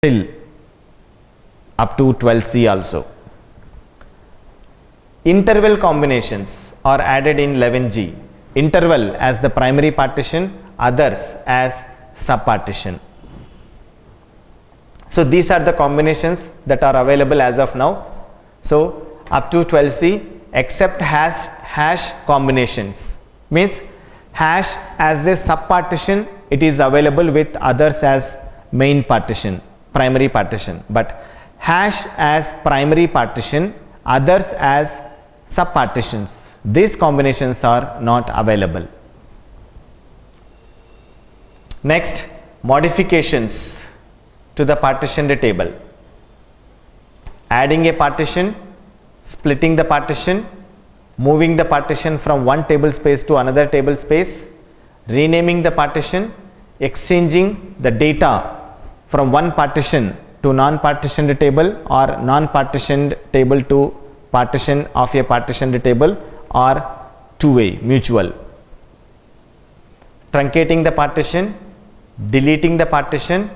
till up to 12C also. Interval combinations are added in 11G. Interval as the primary partition, others as subpartition. So these are the combinations that are available as of now. So up to 12C except hash combinations, means hash as a subpartition, it is available with others as main partition, primary partition, but hash as primary partition, others as subpartitions, these combinations are not available. Next, modifications to the partitioned table. Adding a partition, splitting the partition, moving the partition from one table space to another table space, renaming the partition, exchanging the data from one partition to non-partitioned table or non-partitioned table to partition of a partitioned table or two-way mutual. Truncating the partition, deleting the partition,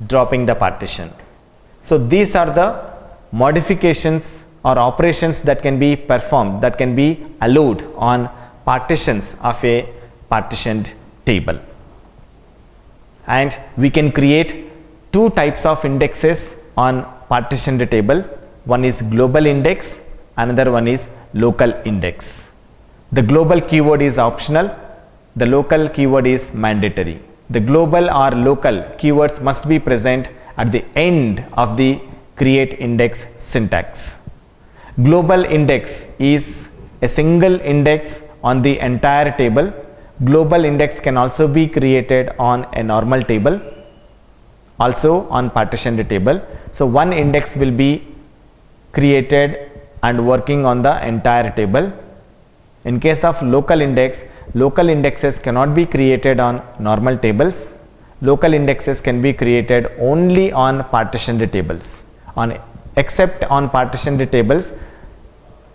dropping the partition. So these are the modifications or operations that can be performed, that can be allowed on partitions of a partitioned table. And we can create two types of indexes on partitioned table. One is global index, another one is local index. The global keyword is optional, the local keyword is mandatory. The global or local keywords must be present at the end of the create index syntax. Global index is a single index on the entire table. Global index can also be created on a normal table, also on partitioned table. So one index will be created and working on the entire table. In case of local index, local indexes cannot be created on normal tables. Local indexes can be created only on partitioned tables. Except on partitioned tables,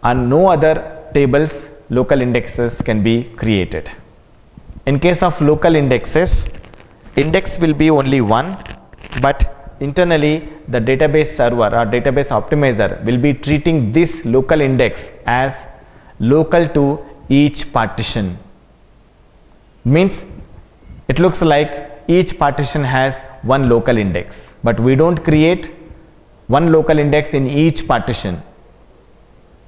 and no other tables local indexes can be created. In case of local indexes, index will be only one, but internally the database server or database optimizer will be treating this local index as local to each partition. Means it looks like each partition has one local index, but we don't create one local index in each partition.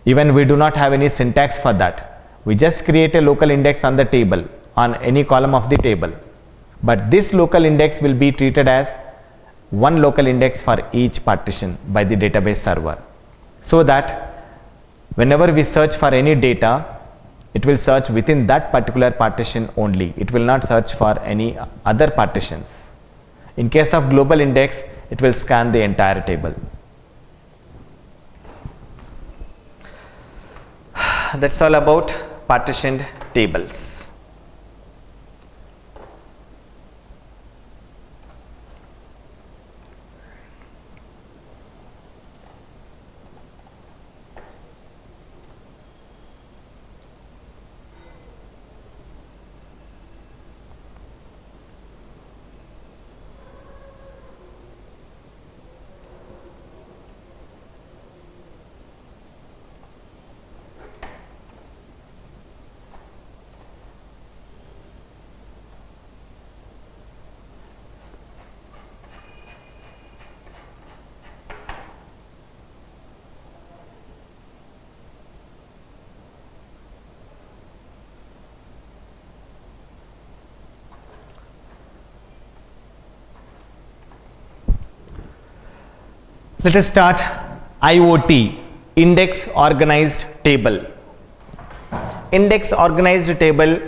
Even we do not have any syntax for that. We just create a local index on the table, on any column of the table. But this local index will be treated as one local index for each partition by the database server. So that whenever we search for any data, it will search within that particular partition only. It will not search for any other partitions. In case of global index, it will scan the entire table. That's all about partitioned tables. Let us start IOT, Index Organized Table. Index Organized Table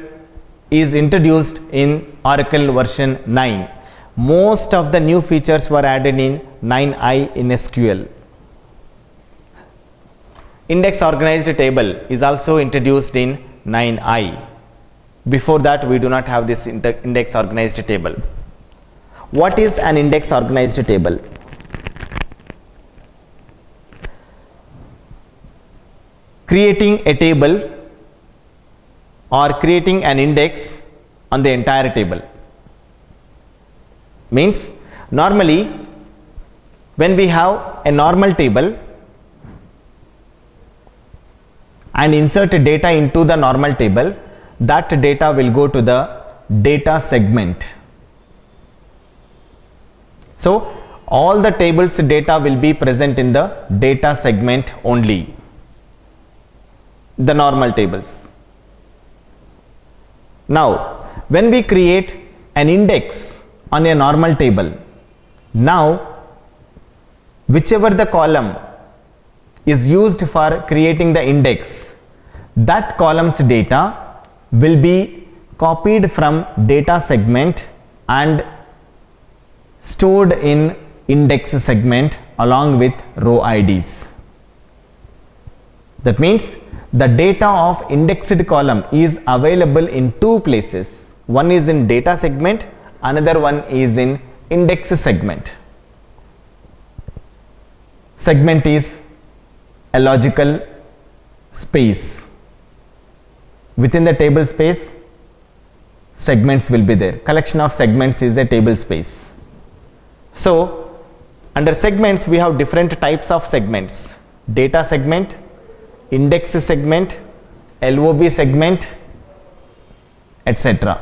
is introduced in Oracle version 9. Most of the new features were added in 9i in SQL. Index Organized Table is also introduced in 9i. Before that, we do not have this Index Organized Table. What is an Index Organized Table? Creating a table or creating an index on the entire table. Means normally when we have a normal table and insert data into the normal table, that data will go to the data segment. So all the tables data will be present in the data segment only, the normal tables. Now when we create an index on a normal table, now whichever the column is used for creating the index, that column's data will be copied from data segment and stored in index segment along with row IDs. That means the data of indexed column is available in two places. One is in data segment, another one is in index segment. Segment is a logical space. Within the table space, segments will be there. Collection of segments is a table space. So under segments we have different types of segments: data segment, index segment, LOB segment, etc.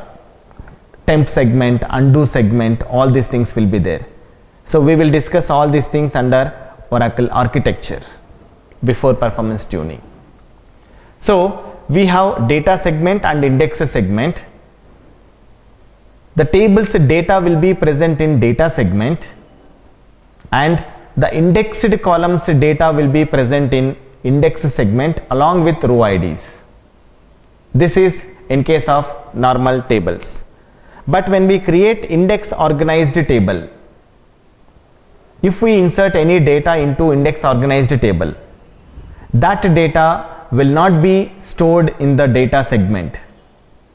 Temp segment, undo segment, all these things will be there. So we will discuss all these things under Oracle architecture before performance tuning. So we have data segment and index segment. The table's data will be present in data segment and the indexed columns data will be present in index segment along with row IDs. This is in case of normal tables. But when we create index organized table, if we insert any data into index organized table, that data will not be stored in the data segment.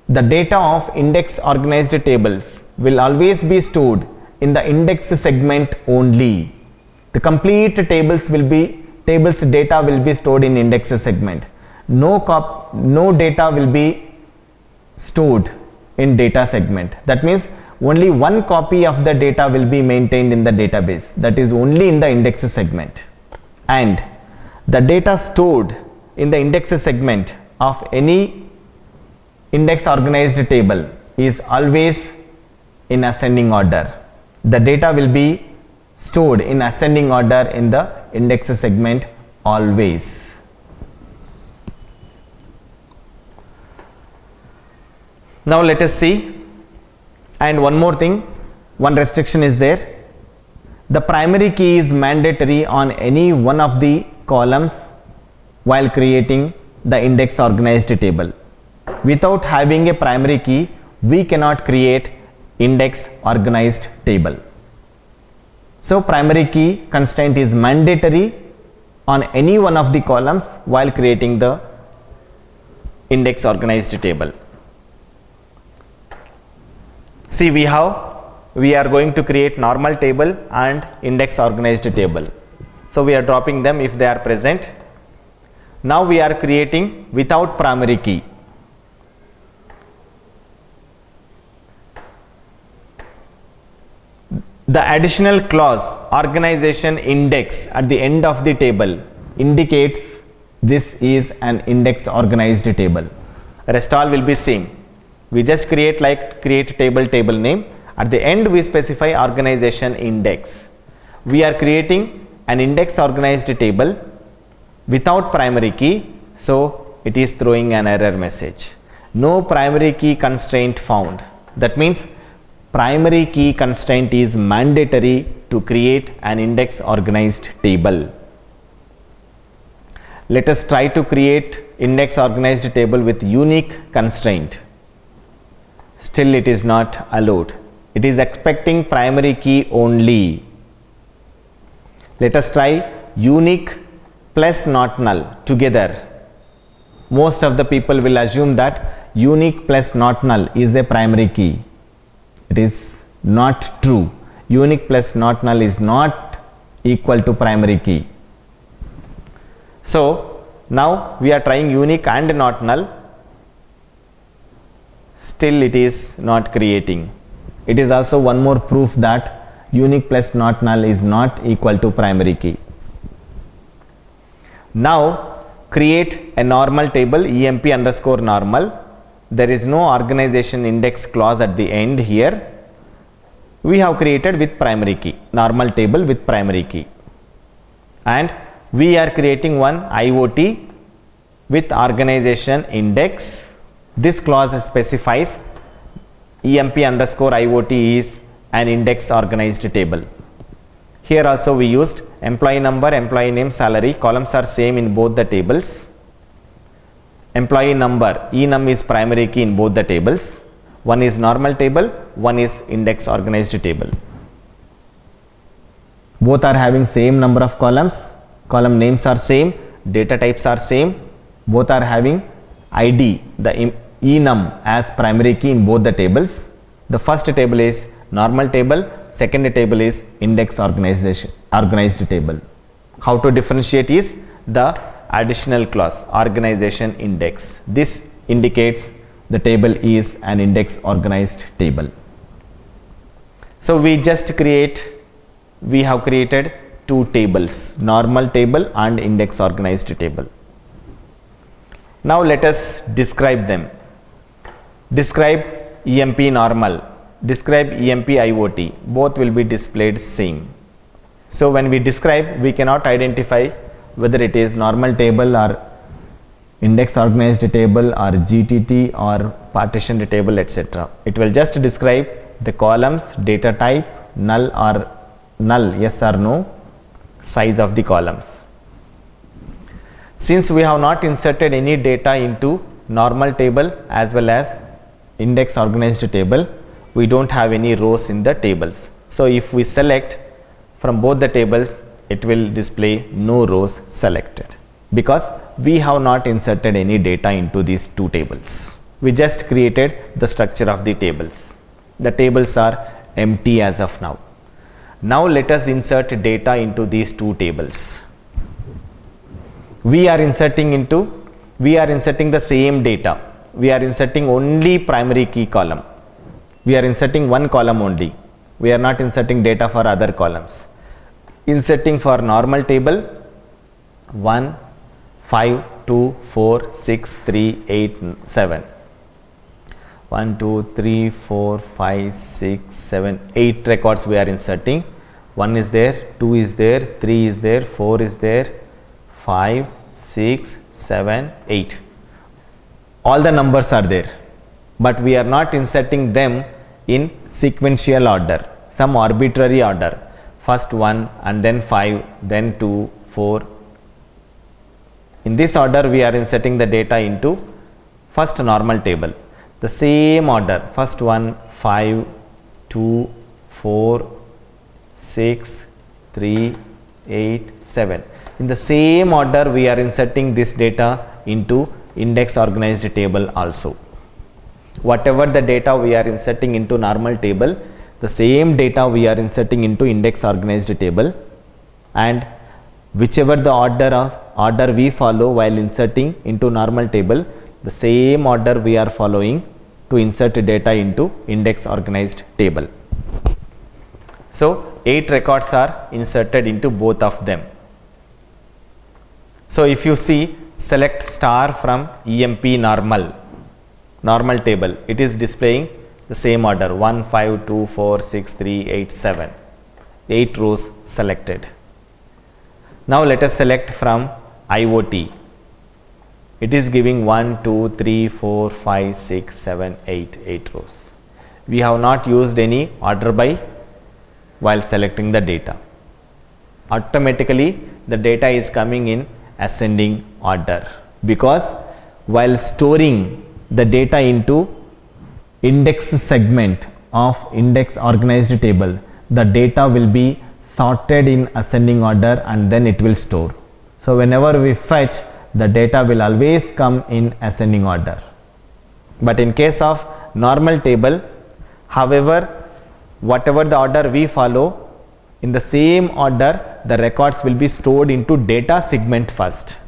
The data of index organized tables will always be stored in the index segment only. The complete tables data will be stored in index segment. No data will be stored in data segment. That means only one copy of the data will be maintained in the database, that is only in the index segment, and the data stored in the index segment of any index organized table is always in ascending order. The data will be stored in ascending order in the index segment always. Now let us see, and one more thing, one restriction is there. The primary key is mandatory on any one of the columns while creating the index organized table. Without having a primary key, we cannot create index organized table. So primary key constraint is mandatory on any one of the columns while creating the index organized table. See, we are going to create normal table and index organized table. So we are dropping them if they are present. Now we are creating without primary key. The additional clause organization index at the end of the table indicates this is an index organized table. Rest all will be same. We just create table name. At the end we specify organization index. We are creating an index organized table without primary key, so it is throwing an error message. No primary key constraint found. That means primary key constraint is mandatory to create an index organized table. Let us try to create index organized table with unique constraint. Still it is not allowed. It is expecting primary key only. Let us try unique plus not null together. Most of the people will assume that unique plus not null is a primary key. It is not true. Unique plus not null is not equal to primary key. So now we are trying unique and not null. Still it is not creating. It is also one more proof that unique plus not null is not equal to primary key. Now create a normal table emp underscore normal. There is no organization index clause at the end here. We have created with primary key, normal table with primary key, and we are creating one IOT with organization index. This clause specifies emp underscore IOT is an index organized table. Here also we used employee number, employee name, salary. Columns are same in both the tables. Employee number, enum is primary key in both the tables. One is normal table, one is index organized table. Both are having same number of columns. Column names are same, data types are same. Both are having ID, the enum as primary key in both the tables. The first table is normal table, second table is index organized table. How to differentiate is the additional clause organization index. This indicates the table is an index organized table. So we have created two tables, normal table and index organized table. Now let us describe them. Describe emp normal, describe emp IOT, both will be displayed same. So when we describe, we cannot identify whether it is normal table or index organized table or GTT or partitioned table, etc. It will just describe the columns, data type, null or null, yes or no, size of the columns. Since we have not inserted any data into normal table as well as index organized table, we don't have any rows in the tables. So if we select from both the tables, it will display no rows selected, because we have not inserted any data into these two tables. We just created the structure of the tables. The tables are empty as of now. Now let us insert data into these two tables. We are inserting the same data. We are inserting only primary key column. We are inserting one column only. We are not inserting data for other columns. Inserting for normal table 1, 5, 2, 4, 6, 3, 8, 7. 1, 2, 3, 4, 5, 6, 7, 8 records we are inserting. 1 is there, 2 is there, 3 is there, 4 is there, 5, 6, 7, 8. All the numbers are there, but we are not inserting them in sequential order, some arbitrary order. First 1 and then 5, then 2, 4. In this order we are inserting the data into first normal table. The same order, first 1, 5, 2, 4, 6, 3, 8, 7. In the same order we are inserting this data into index organized table also. Whatever the data we are inserting into normal table, the same data we are inserting into index organized table, and whichever the order we follow while inserting into normal table, the same order we are following to insert data into index organized table. So 8 records are inserted into both of them. So if you see, select star from emp normal table, it is displaying the same order 1, 5, 2, 4, 6, 3, 8, 7. 8 rows selected. Now let us select from IOT. It is giving 1, 2, 3, 4, 5, 6, 7, 8 rows. We have not used any order by while selecting the data. Automatically the data is coming in ascending order, because while storing the data into index segment of index organized table, the data will be sorted in ascending order and then it will store. So whenever we fetch, the data will always come in ascending order. But in case of normal table, however, whatever the order we follow, in the same order the records will be stored into data segment first,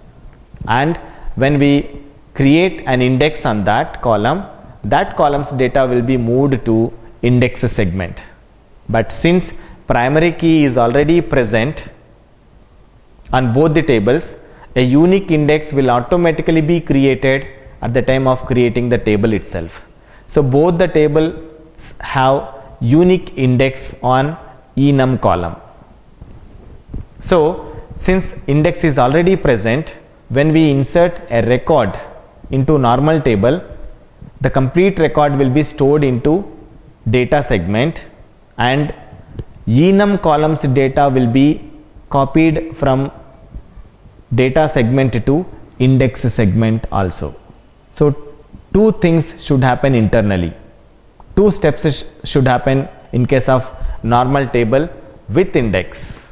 and when we create an index on that column's data will be moved to index segment. But since primary key is already present on both the tables, a unique index will automatically be created at the time of creating the table itself. So both the tables have unique index on enum column. So since index is already present, when we insert a record into normal table, the complete record will be stored into data segment and enum columns data will be copied from data segment to index segment also. So two things should happen internally. Two steps should happen in case of normal table with index.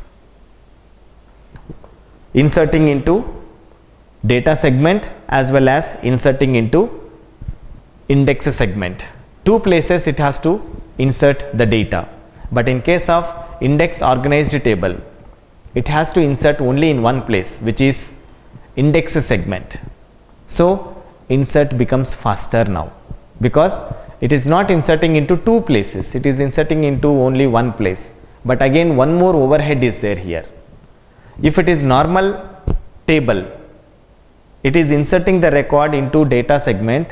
Inserting into data segment as well as inserting into index segment. Two places it has to insert the data. But in case of index organized table, it has to insert only in one place, which is index segment. So insert becomes faster now, because it is not inserting into two places, it is inserting into only one place. But again, one more overhead is there here. If it is normal table, it is inserting the record into data segment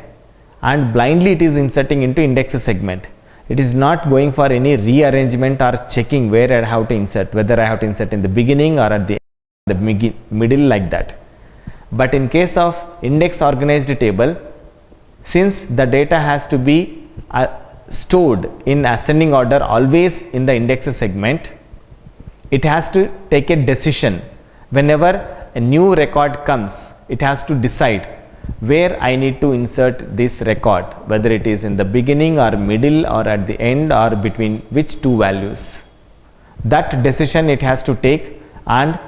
and blindly it is inserting into index segment. It is not going for any rearrangement or checking where I have to insert, whether I have to insert in the beginning or at the middle, like that. But in case of index organized table, since the data has to be stored in ascending order always in the index segment, it has to take a decision. Whenever a new record comes, it has to decide where I need to insert this record, whether it is in the beginning or middle or at the end or between which two values. That decision it has to take and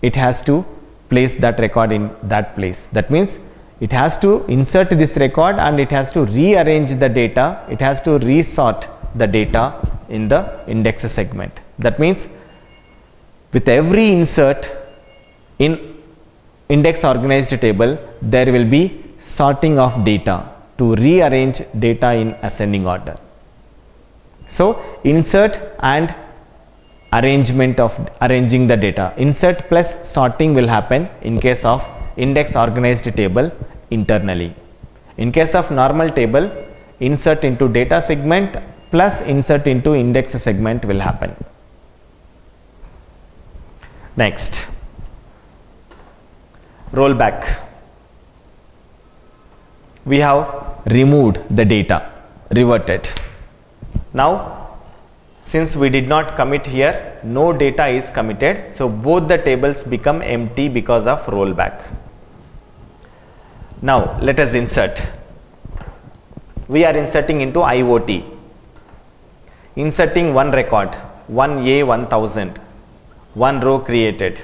it has to place that record in that place. That means it has to insert this record and it has to rearrange the data, it has to resort the data in the index segment. That means with every insert in index organized table, there will be sorting of data to rearrange data in ascending order. So insert and arranging the data. Insert plus sorting will happen in case of index organized table internally. In case of normal table, insert into data segment plus insert into index segment will happen. Next, rollback. We have removed the data, reverted. Now, since we did not commit here, no data is committed. So both the tables become empty because of rollback. Now let us insert. We are inserting into IOT. Inserting one record, 1A1000, one row created.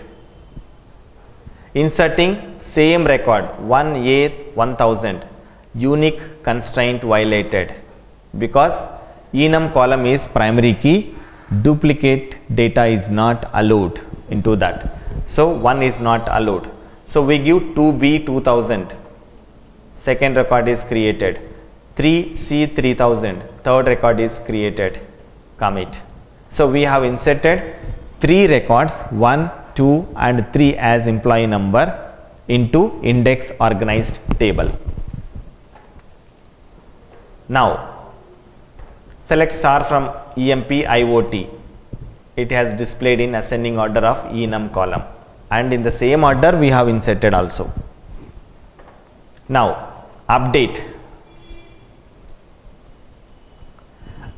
Inserting same record, 1A1000, unique constraint violated, because enum column is primary key, duplicate data is not allowed into that. So 1 is not allowed. So we give 2B2000, second record is created. 3C3000, third record is created. Commit. So we have inserted 3 records, 1, 2 and 3 as employee number into index organized table. Now select star from EMP IOT. It has displayed in ascending order of enum column, and in the same order we have inserted also. Now update.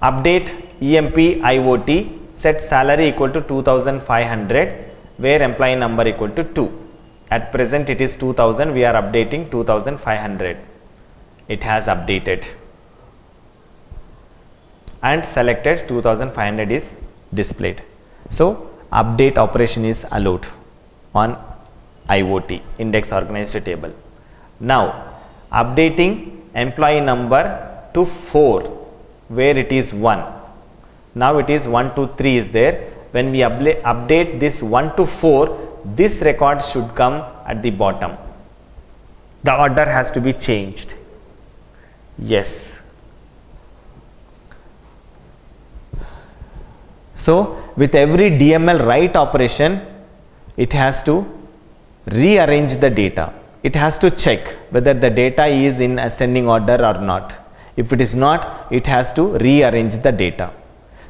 Update EMP IOT, set salary equal to 2500, where employee number equal to 2. At present it is 2000, we are updating 2500. It has updated and selected 2500 is displayed. So update operation is allowed on IOT, index organized table. Now updating employee number to 4, where it is 1. Now it is 1 to 3 is there. When we update this 1 to 4, this record should come at the bottom. The order has to be changed. Yes. So with every DML write operation, it has to rearrange the data. It has to check whether the data is in ascending order or not. If it is not, it has to rearrange the data.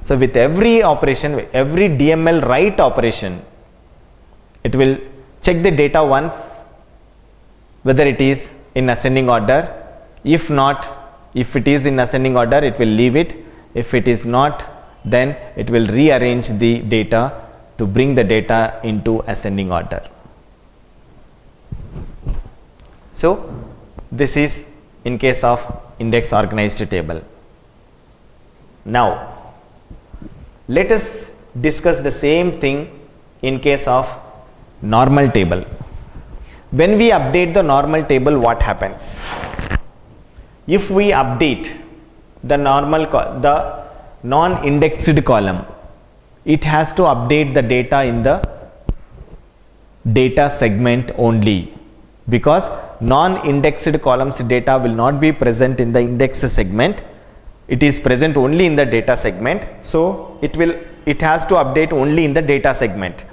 So with every operation, every DML write operation, it will check the data once, whether it is in ascending order. If not, if it is in ascending order, it will leave it. If it is not, then it will rearrange the data to bring the data into ascending order. So this is in case of index organized table. Now let us discuss the same thing in case of normal table. When we update the normal table, what happens? If we update the non-indexed column, it has to update the data in the data segment only, because non-indexed columns data will not be present in the index segment. It is present only in the data segment. So it has to update only in the data segment.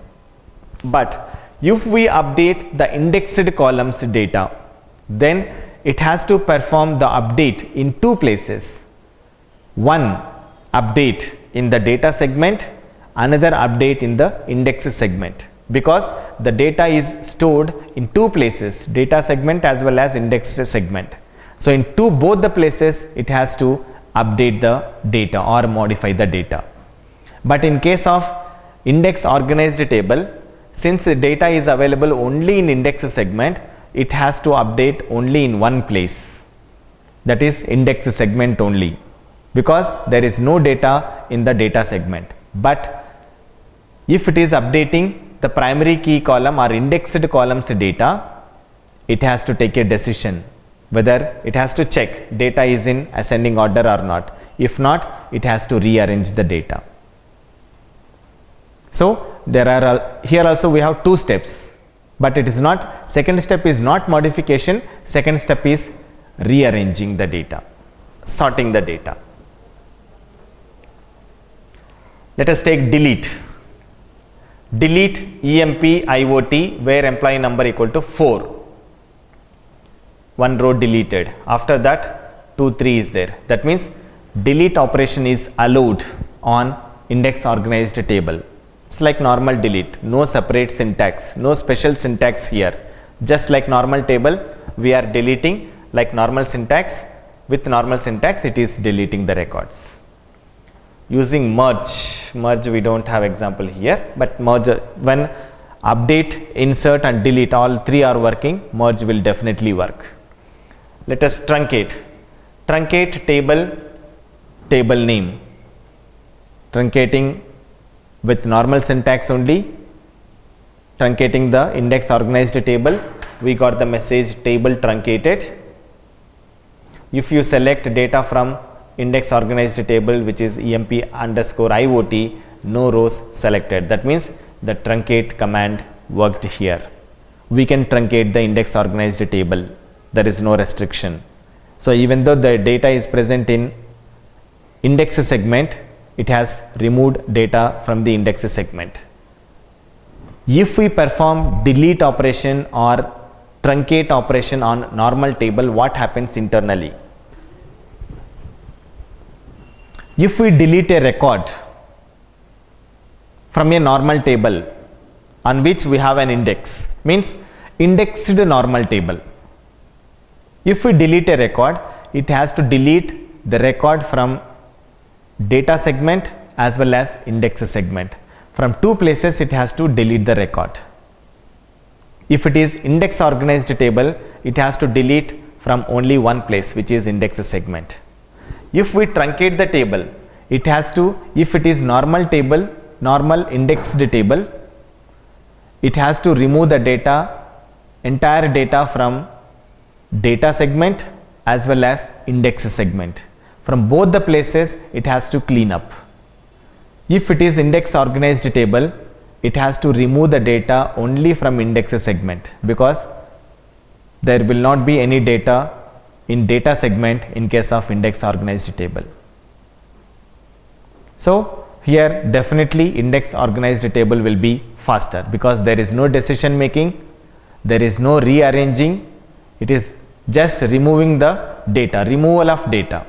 But if we update the indexed columns data, then it has to perform the update in two places. One update in the data segment, another update in the index segment, because the data is stored in two places, data segment as well as index segment. So in both the places, it has to update the data or modify the data. But in case of index organized table, since the data is available only in index segment, it has to update only in one place, that is index segment only, because there is no data in the data segment. But if it is updating the primary key column or indexed columns data, it has to take a decision whether it has to check data is in ascending order or not. If not, it has to rearrange the data. So there are here also we have two steps, but it is not, second step is not modification, second step is rearranging the data, sorting the data. Let us take delete. Delete EMP IOT where employee number equal to 4. One row deleted. After that 2, 3 is there. That means delete operation is allowed on index organized table. It's like normal delete, no separate syntax, no special syntax here. Just like normal table, we are deleting like normal syntax. With normal syntax, it is deleting the records. Using merge we don't have example here, but merge, when update, insert and delete all three are working, merge will definitely work. Let us truncate. Truncate table name. Truncating with normal syntax only, truncating the index organized table, we got the message table truncated. If you select data from index organized table, which is EMP underscore IOT, no rows selected. That means the truncate command worked here. We can truncate the index organized table. There is no restriction. So even though the data is present in index segment, it has removed data from the index segment. If we perform delete operation or truncate operation on normal table, what happens internally? If we delete a record from a normal table on which we have an index, means indexed normal table. If we delete a record, it has to delete the record from data segment as well as index segment. From two places it has to delete the record. If it is index organized table, it has to delete from only one place, which is index segment. If we truncate the table, it has to, if it is normal table, normal indexed table, it has to remove the data, entire data from data segment as well as index segment. From both the places it has to clean up. If it is index organized table, it has to remove the data only from index segment, because there will not be any data in data segment in case of index organized table. So Here definitely index organized table will be faster because there is no decision making, there is no rearranging, it is just removing the data, removal of data.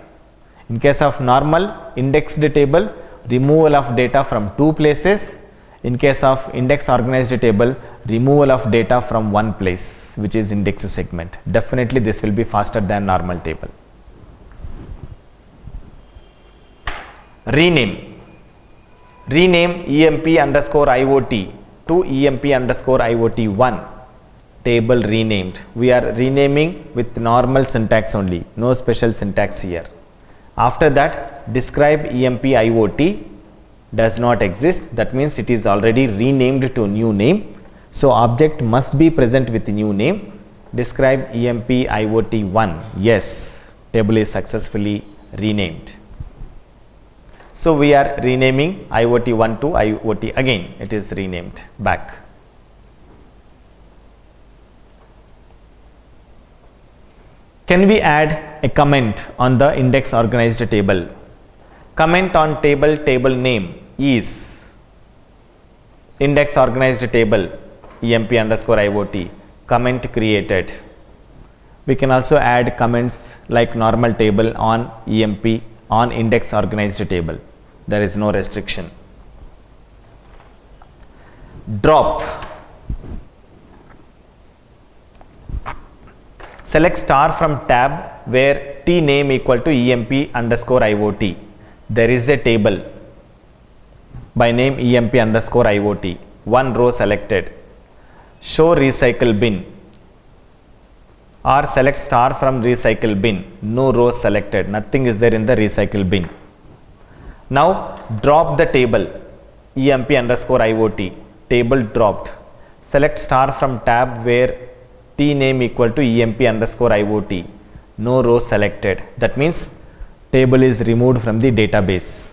In case of normal indexed table, removal of data from two places. In case of index organized table, removal of data from one place, which is index segment. Definitely this will be faster than normal table. Rename EMP underscore IOT to EMP underscore IOT1. Table renamed. We are renaming with normal syntax only, no special syntax here. After that, describe EMP IOT does not exist. That means it is already renamed to new name. So object must be present with new name. Describe EMP IOT1. Yes, table is successfully renamed. So we are renaming IOT1 to IOT again. It is renamed back. Can we add a comment on the index organized table? Comment on table name is index organized table EMP underscore IOT. Comment created. We can also add comments like normal table on EMP on index organized table. There is no restriction. Drop. Select star from tab where T name equal to EMP underscore IOT. There is a table by name EMP underscore IOT. One row selected. Show recycle bin or select star from recycle bin. No rows selected. Nothing is there in the recycle bin. Now drop the table EMP underscore IOT. Table dropped. Select star from tab where T name equal to EMP underscore IOT. No rows selected. That means table is removed from the database.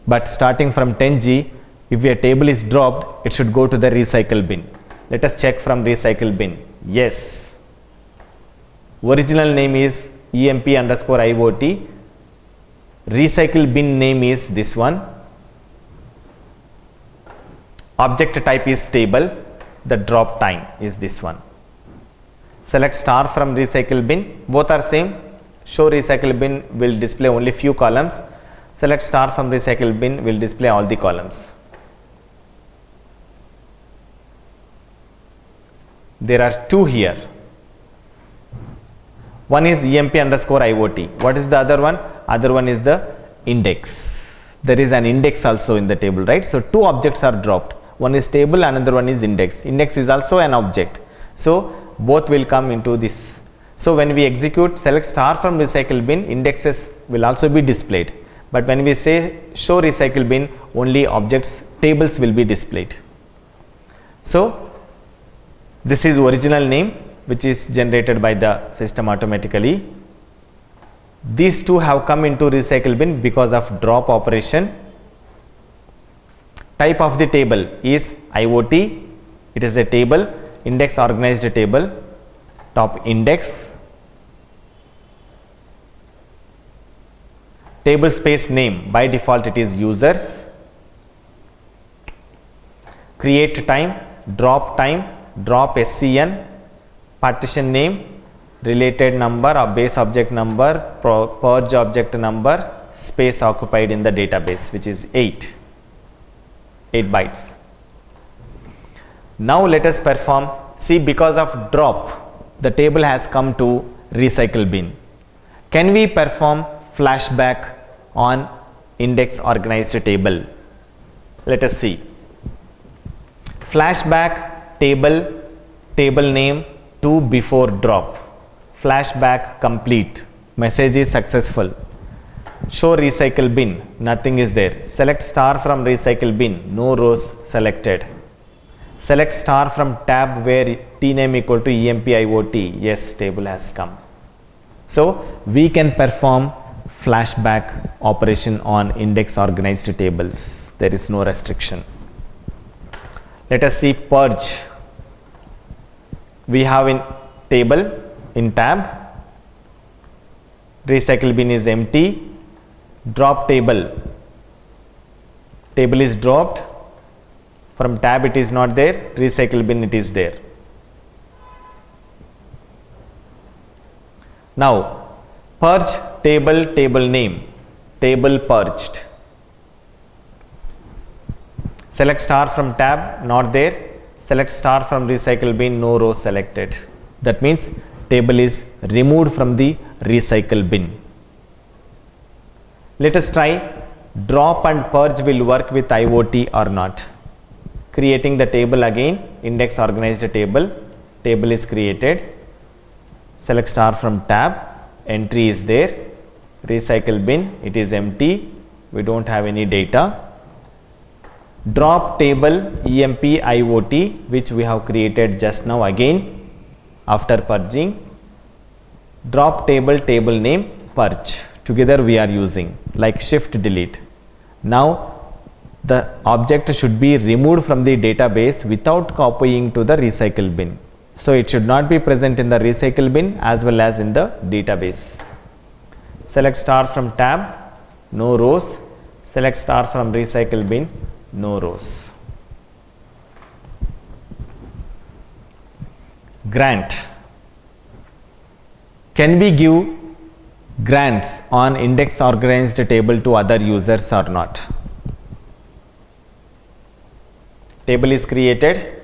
But starting from 10G, if a table is dropped, it should go to the recycle bin. Let us check from recycle bin. Yes. Original name is EMP underscore IOT. Recycle bin name is this one. Object type is table. The drop time is this one. Select star from recycle bin. Both are same. Show recycle bin will display only few columns. Select star from recycle bin will display all the columns. There are two here. One is EMP underscore IOT. What is the other one? Other one is the index. There is an index also in the table, right? So two objects are dropped. One is table, another one is index. Index is also an object. So both will come into this. So when we execute select star from recycle bin, indexes will also be displayed. But when we say show recycle bin, only objects, tables will be displayed. So this is original name which is generated by the system automatically. These two have come into recycle bin because of drop operation. Type of the table is IOT. It is a table, index organized table, top index. Table space name, by default it is users. Create time, drop SCN, partition name, related number or base object number, purge object number, space occupied in the database, which is 8 bytes. Now let us perform, see, because of drop the table has come to recycle bin. Can we perform flashback on index organized table? Let us see. Flashback table name to before drop. Flashback complete. Message is successful. Show recycle bin. Nothing is there. Select star from recycle bin. No rows selected. Select star from tab where T name equal to EMP IOT. Yes, table has come. So we can perform flashback operation on index organized tables. There is no restriction. Let us see purge. We have in table, in tab, recycle bin is empty, drop table, table is dropped, from tab it is not there, recycle bin it is there. Now purge table, table name, table purged. Select star from tab, not there. Select star from recycle bin, no row selected. That means table is removed from the recycle bin. Let us try drop and purge will work with IOT or not. Creating the table again, index organized table, table is created. Select star from tab, entry is there. Recycle bin, it is empty, we don't have any data. Drop table EMP IOT, which we have created just now again after purging. Drop table, table name, purge. Together we are using like shift delete. Now the object should be removed from the database without copying to the recycle bin. So it should not be present in the recycle bin as well as in the database. Select star from tab, no rows. Select star from recycle bin, no rows. Grant. Can we give grants on index organized table to other users or not? Table is created.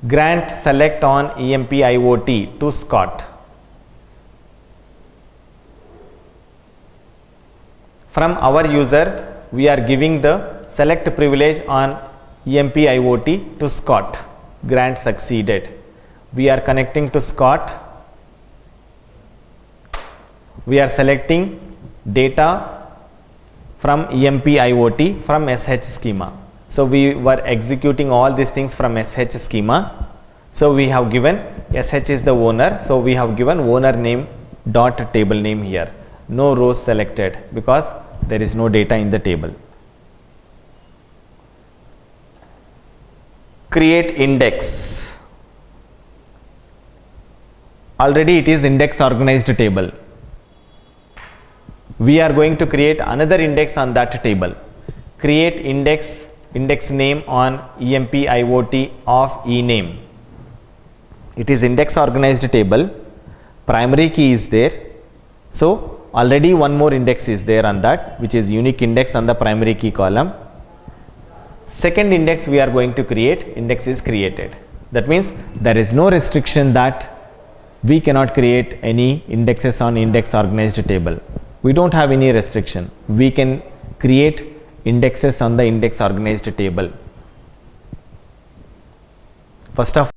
Grant select on EMP IOT to Scott. From our user, we are giving the select privilege on EMP IOT to Scott. Grant succeeded. We are connecting to Scott. We are selecting data from EMP IOT from SH schema. So we were executing all these things from SH schema. So we have given SH is the owner. So we have given owner name dot table name here. No rows selected because there is no data in the table. Create index. Already it is index organized table. We are going to create another index on that table. Create index name on EMP IOT of ename. It is index organized table. Primary key is there. So already one more index is there on that, which is unique index on the primary key column. Second index we are going to create, index is created. That means there is no restriction that we cannot create any indexes on index organized table. We don't have any restriction. We can create indexes on the index organized table. First of